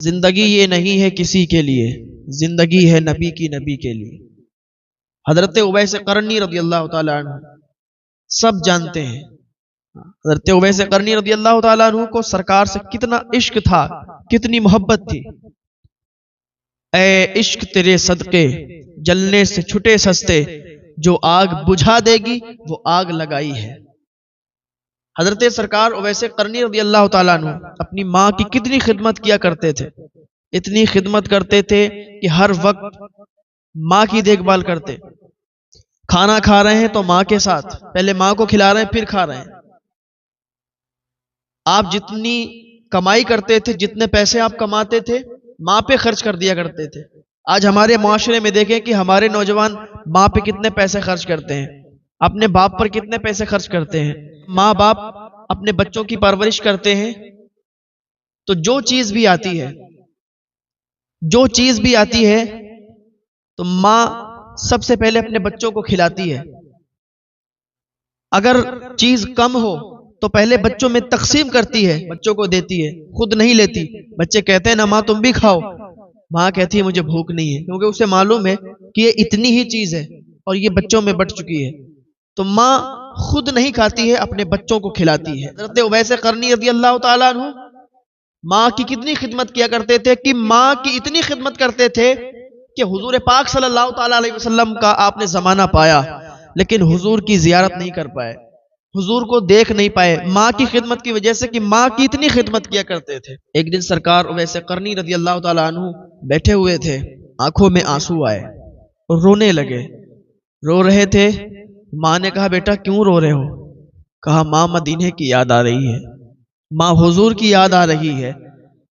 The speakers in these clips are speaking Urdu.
زندگی یہ نہیں ہے کسی کے لیے، زندگی ہے نبی کی نبی کے لیے۔ حضرت اویس قرنی رضی اللہ تعالیٰ عنہ سب جانتے ہیں، حضرت اویس قرنی رضی اللہ تعالیٰ عنہ کو سرکار سے کتنا عشق تھا، کتنی محبت تھی۔ اے عشق تیرے صدقے جلنے سے چھٹے سستے، جو آگ بجھا دے گی وہ آگ لگائی ہے۔ حضرت سرکار اویس قرنی رضی اللہ تعالیٰ عنہ اپنی ماں کی کتنی خدمت کیا کرتے تھے، اتنی خدمت کرتے تھے کہ ہر وقت ماں کی دیکھ بھال کرتے۔ کھانا کھا رہے ہیں تو ماں کے ساتھ، پہلے ماں کو کھلا رہے ہیں پھر کھا رہے ہیں۔ آپ جتنی کمائی کرتے تھے، جتنے پیسے آپ کماتے تھے، ماں پہ خرچ کر دیا کرتے تھے۔ آج ہمارے معاشرے میں دیکھیں کہ ہمارے نوجوان ماں پہ کتنے پیسے خرچ کرتے ہیں، اپنے باپ پر کتنے پیسے خرچ کرتے ہیں۔ ماں باپ اپنے بچوں کی پرورش کرتے ہیں تو جو چیز بھی آتی ہے تو ماں سب سے پہلے اپنے بچوں کو کھلاتی ہے۔ اگر چیز کم ہو تو پہلے بچوں میں تقسیم کرتی ہے، بچوں کو دیتی ہے، خود نہیں لیتی۔ بچے کہتے ہیں نا ماں تم بھی کھاؤ، ماں کہتی ہے مجھے بھوک نہیں ہے، کیونکہ اسے معلوم ہے کہ یہ اتنی ہی چیز ہے اور یہ بچوں میں بٹ چکی ہے، تو ماں خود نہیں کھاتی ہے، اپنے بچوں کو کھلاتی ہے۔ حضرت اویس قرنی رضی اللہ تعالیٰ عنہ ماں کی کتنی خدمت کیا کرتے تھے کہ ماں کی اتنی خدمت کرتے تھے کہ حضور پاک صلی اللہ تعالیٰ علیہ وسلم کا آپ نے زمانہ پایا لیکن حضور کی زیارت نہیں کر پائے، حضور کو دیکھ نہیں پائے، ماں کی خدمت کی وجہ سے کہ ماں کی اتنی خدمت کیا کرتے تھے۔ ایک دن سرکار اویس قرنی رضی اللہ تعالیٰ عنہ بیٹھے ہوئے تھے، آنکھوں میں آنسو آئے اور رونے لگے، رو رہے تھے۔ ماں نے کہا بیٹا کیوں رو رہے ہو؟ کہا ماں مدینے کی یاد آ رہی ہے، ماں حضور کی یاد آ رہی ہے،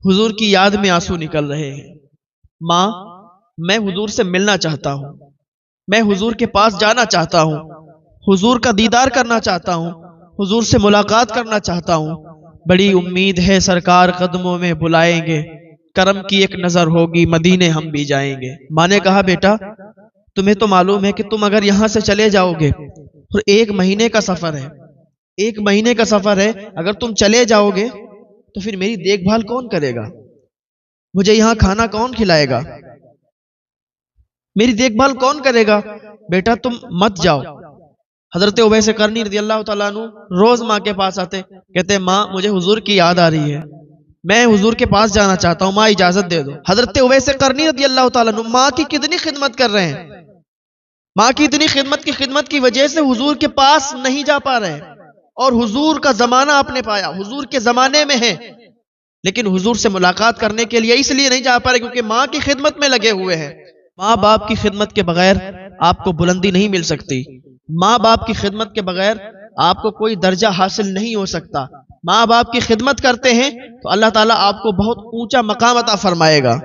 حضور کی یاد میں آنسو نکل رہے ہیں۔ ماں میں حضور سے ملنا چاہتا ہوں، میں حضور کے پاس جانا چاہتا ہوں، حضور کا دیدار کرنا چاہتا ہوں، حضور سے ملاقات کرنا چاہتا ہوں۔ بڑی امید ہے سرکار قدموں میں بلائیں گے، کرم کی ایک نظر ہوگی مدینے ہم بھی جائیں گے۔ ماں نے کہا بیٹا تمہیں تو معلوم ہے کہ تم اگر یہاں سے چلے جاؤ گے تو 1 مہینے کا سفر ہے، 1 مہینے کا سفر ہے، اگر تم چلے جاؤ گے تو پھر میری دیکھ بھال کون کرے گا؟ مجھے یہاں کھانا کون کھلائے گا؟ میری دیکھ بھال کون کرے گا؟ بیٹا تم مت جاؤ۔ حضرت اویس قرنی رضی اللہ تعالیٰ عنہ روز ماں کے پاس آتے، کہتے ماں مجھے حضور کی یاد آ رہی ہے، میں حضور کے پاس جانا چاہتا ہوں، ماں اجازت دے دو۔ حضرت اویس قرنی رضی اللہ تعالیٰ عنہ ماں کی کتنی خدمت کر رہے ہیں، ماں کی اتنی خدمت کی وجہ سے حضور کے پاس نہیں جا پا رہے اور حضور کا زمانہ آپ نے پایا، حضور کے زمانے میں ہے، لیکن حضور سے ملاقات کرنے کے لیے اس لیے نہیں جا پا رہے کیونکہ ماں کی خدمت میں لگے ہوئے ہیں۔ ماں باپ کی خدمت کے بغیر آپ کو بلندی نہیں مل سکتی، ماں باپ کی خدمت کے بغیر آپ کو کوئی درجہ حاصل نہیں ہو سکتا۔ ماں باپ کی خدمت کرتے ہیں تو اللہ تعالیٰ آپ کو بہت اونچا مقام عطا فرمائے گا،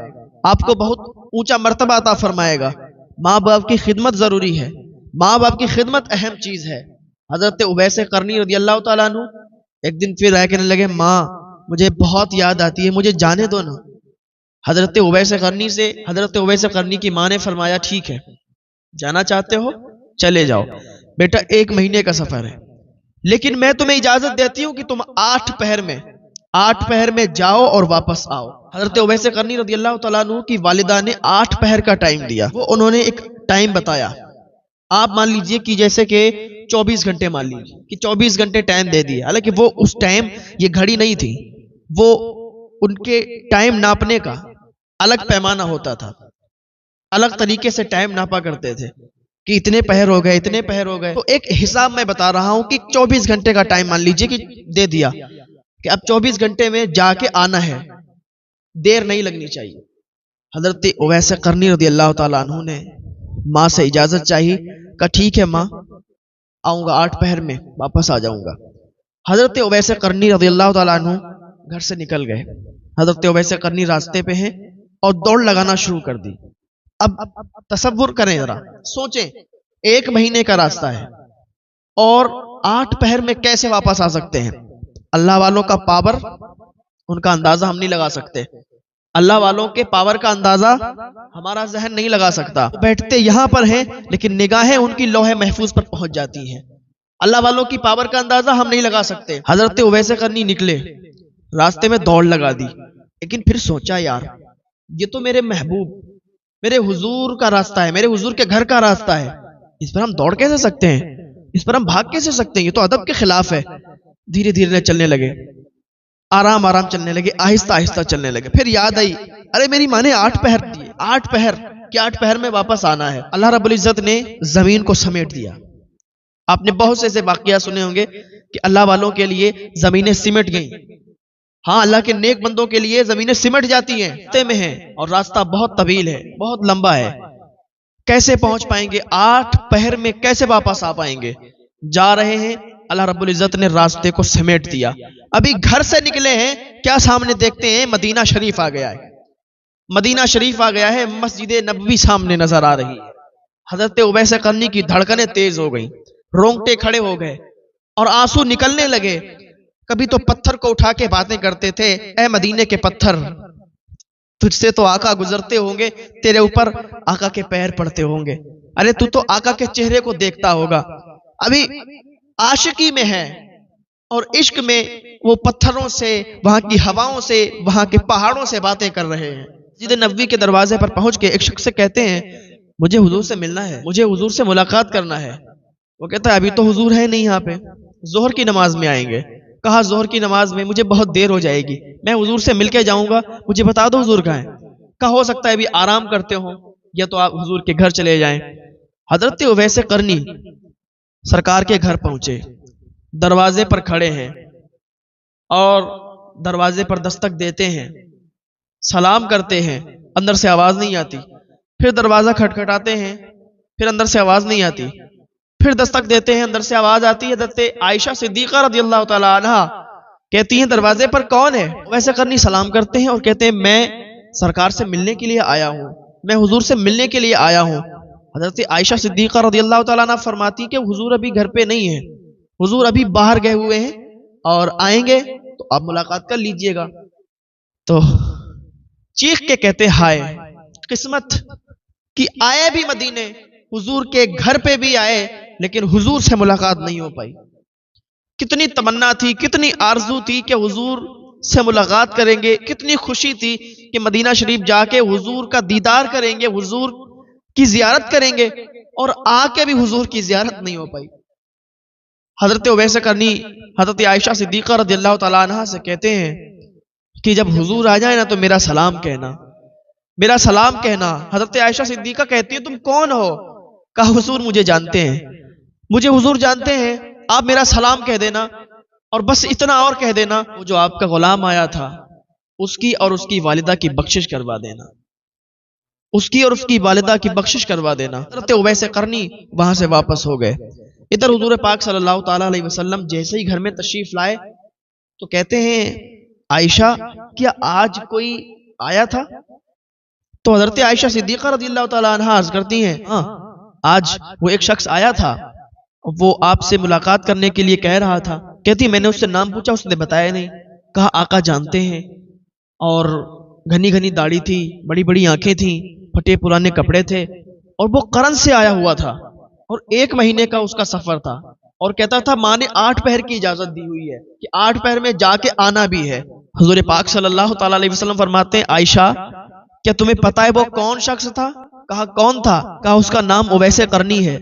آپ کو بہت اونچا مرتبہ عطا فرمائے گا۔ ماں باپ کی خدمت ضروری ہے، ماں باپ کی خدمت اہم چیز ہے۔ حضرت اویس قرنی رضی اللہ تعالیٰ عنہ ایک دن پھر آئے کہنے لگے ماں مجھے بہت یاد آتی ہے، مجھے جانے دو نا۔ حضرت اویس قرنی کی ماں نے فرمایا ٹھیک ہے، جانا چاہتے ہو چلے جاؤ، بیٹا 1 مہینے کا سفر ہے، لیکن میں تمہیں اجازت دیتی ہوں کہ تم 8 پہر میں جاؤ اور واپس آؤ۔ حضرت اویس قرنی رضی اللہ تعالیٰ عنہ کی والدہ نے 8 پہر کا ٹائم دیا، وہ انہوں نے ایک ٹائم بتایا، آپ مان لیجئے کہ جیسے کہ 24 گھنٹے مان لیجئے کہ 24 گھنٹے ٹائم دے دیا، حالانکہ وہ اس ٹائم یہ گھڑی نہیں تھی، وہ ان کے ٹائم ناپنے کا الگ پیمانہ ہوتا تھا، الگ طریقے سے ٹائم ناپا کرتے تھے کہ اتنے پہر ہو گئے، اتنے پہر ہو گئے۔ تو ایک حساب میں بتا رہا ہوں کہ 24 گھنٹے کا ٹائم مان لیجئے کہ دے دیا کہ اب 24 گھنٹے میں جا کے آنا ہے، دیر نہیں لگنی چاہیے۔ حضرت اویس قرنی رضی اللہ تعالیٰ عنہ نے ماں سے اجازت چاہی، کہا ٹھیک ہے ماں آؤں گا، 8 پہر میں واپس آ جاؤں گا۔ حضرت اویس قرنی رضی اللہ تعالیٰ عنہ گھر سے نکل گئے، حضرت اویس قرنی راستے پہ ہیں اور دوڑ لگانا شروع کر دی۔ اب تصور کریں ذرا، سوچیں 1 مہینے کا راستہ ہے اور 8 پہر میں کیسے واپس آ سکتے ہیں؟ اللہ والوں کا پاور، ان کا اندازہ ہم نہیں لگا سکتے، اللہ والوں کے پاور کا اندازہ ہمارا ذہن نہیں لگا سکتا۔ بیٹھتے یہاں پر ہیں لیکن نگاہیں ان کی لوح محفوظ پر پہنچ جاتی ہیں، اللہ والوں کی پاور کا اندازہ ہم نہیں لگا سکتے۔ حضرت اویس قرنی نکلے، راستے میں دوڑ لگا دی، لیکن پھر سوچا یار یہ تو میرے محبوب میرے حضور کا راستہ ہے، میرے حضور کے گھر کا راستہ ہے، اس پر ہم دوڑ کیسے سکتے ہیں، اس پر ہم بھاگ کیسے سکتے ہیں، یہ تو ادب کے خلاف ہے۔ دھیرے دھیرے چلنے لگے، آرام آرام چلنے لگے، آہستہ آہستہ چلنے لگے۔ پھر یاد آئی ارے میری ماں نے 8 پہر دیے، 8 پہر کیا 8 پہر میں واپس آنا ہے۔ اللہ رب العزت نے زمین کو سمیٹ دیا۔ آپ نے بہت سے ایسے واقعات سنے ہوں گے کہ اللہ والوں کے لیے زمینیں سمٹ گئیں۔ ہاں اللہ کے نیک بندوں کے لیے زمینیں سمٹ جاتی ہیں، راستے میں ہیں اور راستہ بہت طویل ہے، بہت لمبا ہے، کیسے پہنچ پائیں گے، 8 پہر میں کیسے واپس آ پائیں گے؟ جا رہے ہیں، اللہ رب العزت نے راستے کو سمیٹ دیا۔ ابھی گھر سے نکلے ہیں، کیا سامنے دیکھتے ہیں؟ مدینہ شریف آ گیا ہے، مدینہ شریف آ گیا ہے، مسجد نبوی سامنے نظر آ رہی ہے۔ حضرت اویس قرنی کی دھڑکنیں تیز ہو گئیں، رونگٹے کھڑے ہو گئے اور آنسو نکلنے لگے۔ کبھی تو پتھر کو اٹھا کے باتیں کرتے تھے، اے مدینے کے پتھر تجھ سے تو آقا گزرتے ہوں گے، تیرے اوپر آقا کے پیر پڑتے ہوں گے، ارے تو آقا کے چہرے کو دیکھتا ہوگا۔ ابھی عاشقی میں ہے اور عشق میں وہ پتھروں سے، وہاں کی ہواؤں سے، وہاں کے پہاڑوں سے باتیں کر رہے ہیں۔ مسجد نبوی کے دروازے پر پہنچ کے ایک شخص سے کہتے ہیں مجھے حضور سے ملنا ہے، مجھے حضور سے ملاقات کرنا ہے۔ وہ کہتا ہے ابھی تو حضور ہے نہیں یہاں پہ، ظہر کی نماز میں آئیں گے۔ کہا ظہر کی نماز میں مجھے بہت دیر ہو جائے گی، میں حضور سے مل کے جاؤں گا، مجھے بتا دو حضور کہاں ہے۔ کہا ہو سکتا ہے ابھی آرام کرتے ہوں یا تو آپ حضور کے گھر چلے جائیں۔ حضرت اویس قرنی سرکار کے گھر پہنچے، دروازے پر کھڑے ہیں اور دروازے پر دستک دیتے ہیں، سلام کرتے ہیں، اندر سے آواز نہیں آتی۔ پھر دروازہ کھٹکھٹاتے ہیں، پھر اندر سے آواز نہیں آتی۔ پھر دستک دیتے ہیں، اندر سے آواز آتی ہے۔ حضرت عائشہ صدیقہ رضی اللہ تعالی عنہ کہتی ہیں دروازے پر کون ہے؟ ویسے کرنی سلام کرتے ہیں اور کہتے ہیں میں سرکار سے ملنے کے لیے آیا ہوں، میں حضور سے ملنے کے لیے آیا ہوں۔ حضرت عائشہ صدیقہ رضی اللہ تعالی عنہ فرماتی کہ حضور ابھی گھر پہ نہیں ہے، حضور ابھی باہر گئے ہوئے ہیں اور آئیں گے تو آپ ملاقات کر لیجئے گا۔ تو چیخ کے کہتے ہائے قسمت کہ آئے بھی مدینے، حضور کے گھر پہ بھی آئے لیکن حضور سے ملاقات نہیں ہو پائی۔ کتنی تمنا تھی، کتنی آرزو تھی کہ حضور سے ملاقات کریں گے، کتنی خوشی تھی کہ مدینہ شریف جا کے حضور کا دیدار کریں گے، حضور کی زیارت کریں گے، اور آ کے بھی حضور کی زیارت نہیں ہو پائی۔ حضرت اویس قرنی حضرت عائشہ صدیقہ رضی اللہ تعالیٰ عنہ سے کہتے ہیں کہ جب حضور آ جائے نا تو میرا سلام کہنا، میرا سلام کہنا۔ حضرت عائشہ صدیقہ کہتی ہے تم کون ہو؟ کہا حضور مجھے جانتے ہیں، مجھے حضور جانتے ہیں، آپ میرا سلام کہہ دینا اور بس اتنا اور کہہ دینا وہ جو آپ کا غلام آیا تھا اس کی اور اس کی والدہ کی بخشش کروا دینا، اس کی اور اس کی والدہ کی بخشش کروا دینا۔ حضرت اویس قرنی وہاں سے واپس ہو گئے۔ ادھر حضور پاک صلی اللہ تعالیٰ علیہ وسلم جیسے ہی گھر میں تشریف لائے تو کہتے ہیں عائشہ کیا آج کوئی آیا تھا؟ تو حضرت عائشہ صدیقہ رضی اللہ تعالیٰ عنہ عرض کرتی ہیں ہاں آج وہ ایک شخص آیا تھا، وہ آپ سے ملاقات کرنے کے لیے کہہ رہا تھا۔ کہتی میں نے اس سے نام پوچھا، اس نے بتایا نہیں۔ کہا آقا جانتے ہیں، اور گھنی گھنی داڑھی تھی، بڑی بڑی آنکھیں تھیں، پھٹے پرانے کپڑے تھے، اور وہ قرن سے آیا ہوا تھا اور 1 مہینے کا اس کا سفر تھا، اور کہتا تھا ماں نے 8 پہر کی اجازت دی ہوئی ہے کہ 8 پہر میں جا کے آنا بھی ہے۔ حضور پاک صلی اللہ تعالیٰ علیہ وسلم فرماتے ہیں عائشہ کیا تمہیں پتا ہے وہ کون شخص تھا؟ کہا کون تھا؟ کہا اس کا نام اویس قرنی ہے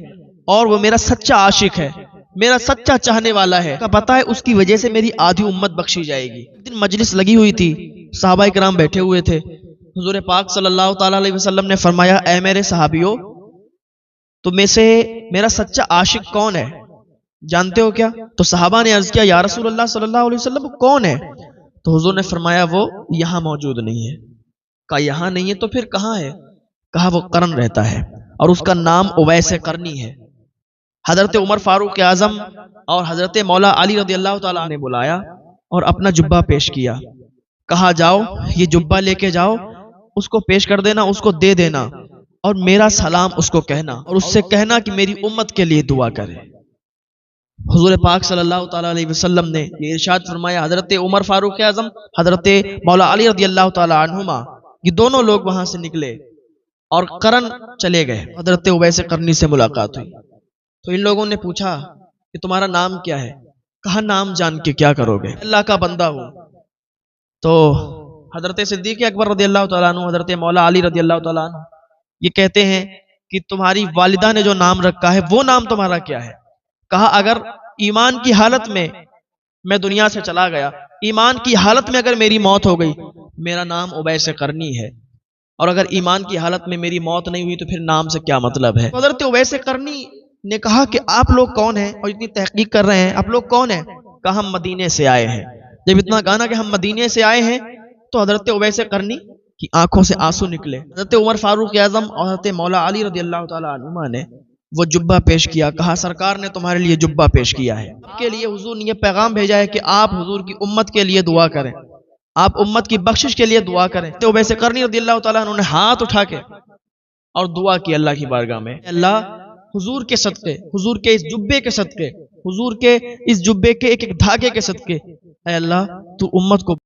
اور وہ میرا سچا عاشق ہے، میرا سچا چاہنے والا ہے۔ کہا پتا ہے اس کی وجہ سے میری آدھی امت بخشی جائے گی۔ ایک دن مجلس لگی ہوئی تھی، صحابہ کرام بیٹھے ہوئے تھے، حضور پاک صلی اللہ تعالیٰ علیہ وسلم نے فرمایا اے میرے صحابیوں تم میں سے میرا سچا عاشق کون ہے؟ جانتے ہو کیا؟ تو صحابہ نے عرض کیا یا رسول اللہ صلی اللہ علیہ وسلم کون ہے؟ تو حضور نے فرمایا وہ یہاں موجود نہیں ہے۔ کہا یہاں نہیں ہے تو پھر کہاں ہے؟ کہا وہ قرن رہتا ہے اور اس کا نام اویس قرنی ہے۔ حضرت عمر فاروق اعظم اور حضرت مولا علی رضی اللہ تعالیٰ نے بلایا اور اپنا جبہ پیش کیا، کہا جاؤ یہ جبہ لے کے جاؤ، اس کو پیش کر دینا، اس کو دے دینا اور میرا سلام اس کو کہنا اور اس سے کہنا کہ میری امت کے لیے دعا کرے۔ حضور پاک صلی اللہ تعالیٰ علیہ وسلم نے یہ ارشاد فرمایا، حضرت عمر فاروق اعظم حضرت مولا علی رضی اللہ تعالیٰ عنہما یہ دونوں لوگ وہاں سے نکلے اور قرن چلے گئے۔ حضرت اویس قرنی سے ملاقات ہوئی تو ان لوگوں نے پوچھا کہ تمہارا نام کیا ہے؟ کہا نام جان کے کیا کرو گے، اللہ کا بندہ ہوں۔ تو حضرت صدیق اکبر رضی اللہ تعالیٰ عنہ، حضرت مولا علی رضی اللہ تعالیٰ عنہ یہ کہتے ہیں کہ تمہاری والدہ نے جو نام رکھا ہے وہ نام تمہارا کیا ہے؟ کہا اگر ایمان کی حالت میں دنیا سے چلا گیا، ایمان کی حالت میں اگر میری موت ہو گئی، میرا نام اویس قرنی ہے، اور اگر ایمان کی حالت میں میری موت نہیں ہوئی تو پھر نام سے کیا مطلب ہے؟ حضرت اویس قرنی نے کہا کہ آپ لوگ کون ہیں اور اتنی تحقیق کر رہے ہیں، آپ لوگ کون ہیں؟ کہا ہم مدینے سے آئے ہیں۔ جب اتنا کہا نا کہ ہم مدینے سے آئے ہیں تو حضرت اویس قرنی کی آنکھوں سے آنسو نکلے۔ حضرت عمر فاروق اعظم اور حضرت مولا علی رضی اللہ تعالیٰ عنہما نے وہ جبہ پیش کیا، کہا سرکار نے تمہارے لیے جبہ پیش کیا ہے، آپ کے لیے حضور نے یہ پیغام بھیجا ہے کہ آپ حضور کی امت کے لیے دعا کریں، آپ امت کی بخشش کے لیے دعا کریں۔ تو اویس قرنی رضی اللہ تعالیٰ عنہ نے ہاتھ اٹھا کے اور دعا کی اللہ کی بارگاہ میں، اللہ حضور کے صدقے، حضور کے اس جبے کے صدقے، حضور کے اس جبے کے ایک ایک دھاگے کے صدقے، اے اللہ تو امت کو